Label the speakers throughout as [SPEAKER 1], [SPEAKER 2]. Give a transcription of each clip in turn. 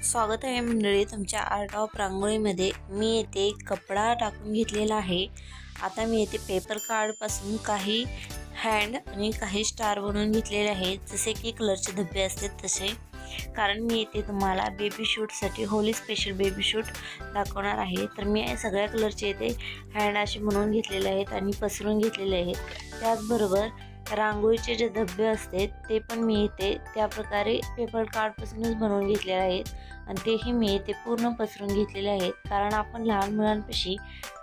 [SPEAKER 1] स्वागत आहे मंडळी तुमच्या आर्ट ऑफ रांगोळीमध्ये। मी येथे कपडा टाकून घेतलेला आहे। आता मी येथे पेपर कार्ड पासून काही हँड आणि काही स्टार बनवून घेतलेले आहेत, जसे की कलरचे धब्बे असतात तसे। कारण मी येथे तुम्हाला बेबी शूट साठी होली स्पेशल बेबी शूट दाखवणार आहे। तर मी सगळ्या कलरचे येथे हँड असे बनवून घेतलेले आहेत आणि पसरून घेतलेले आहेत। त्याचबरोबर रांगोळीचे जे धब्बे असतात ते पण मी इथे त्या प्रकारे पेपर कार्ड पासूनच बनवून घेतलेले आहेत आणि तेही मी इथे पूर्ण पसरून घेतलेले आहेत। कारण आपण लहान मुलांपाशी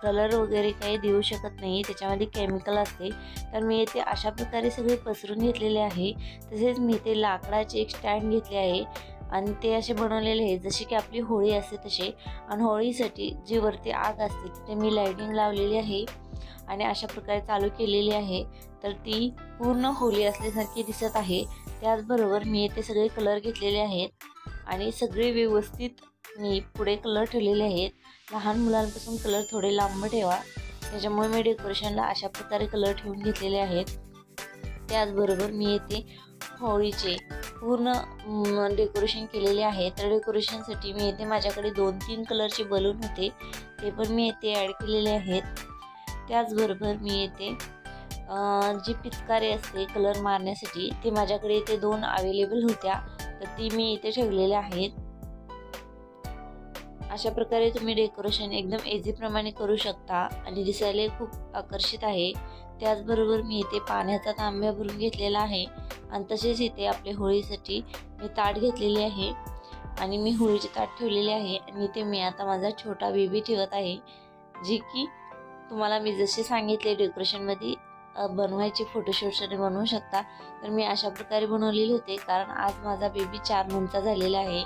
[SPEAKER 1] कलर वगैरे काही देऊ शकत नाही, त्याच्यामध्ये केमिकल असते। तर मी इथे अशा प्रकारे सगळे पसरून घेतलेले आहे। तसेच मी इथे लाकडाचे एक स्टँड घेतले आहे आणि ते असे बनवलेले आहे जसे की आपली होळी असते तसे। आणि होळीसाठी जी वरती आग असते तिथे मी लाइटिंग लावलेली आहे आणि अशा प्रकारे चालू केलेली आहे, तर ती पूर्ण होली असल्यासारखी दिसत आहे। त्याचबरोबर मी येथे सगळे कलर घेतलेले आहेत आणि सगळे व्यवस्थित मी पुढे कलर ठेवलेले आहेत। लहान मुलांपासून कलर थोडे लांब ठेवा, त्याच्यामुळे मी डेकोरेशनला अशा प्रकारे कलर ठेवून घेतलेले आहेत। त्याचबरोबर मी येथे होळीचे पूर्ण डेकोरेशन केलेले आहे। तर डेकोरेशनसाठी मी येथे माझ्याकडे 2-3 कलरचे बलून होते, ते पण मी येथे ॲड केलेले आहेत। त्याचबरोबर मी येथे जी पिचकारी असते कलर मारण्यासाठी ते माझ्याकडे इथे 2 अवेलेबल होत्या, तर ती मी इथे ठेवलेल्या आहेत। अशा प्रकारे तुम्ही डेकोरेशन एकदम इझी प्रमाणे करू शकता आणि दिसायला खूप आकर्षित आहे। त्याचबरोबर मी इथे पाण्याचा तांब्या भरून घेतलेला आहे आणि तसेच इथे आपले होळीसाठी मी ताट घेतलेले आहे आणि मी होळीचे ताट ठेवलेले आहे आणि इथे मी आता माझा छोटा बेबी ठेवत आहे, जे की तुम्हाला मी जसे सांगितले डेकोरेशन मध्ये बनवायचे फोटोशूटसाठी बनवू शकता। तर मी अशा प्रकारे बनवलेले होते, कारण आज माझा बेबी 4 महिन्याचा झालेला आहे।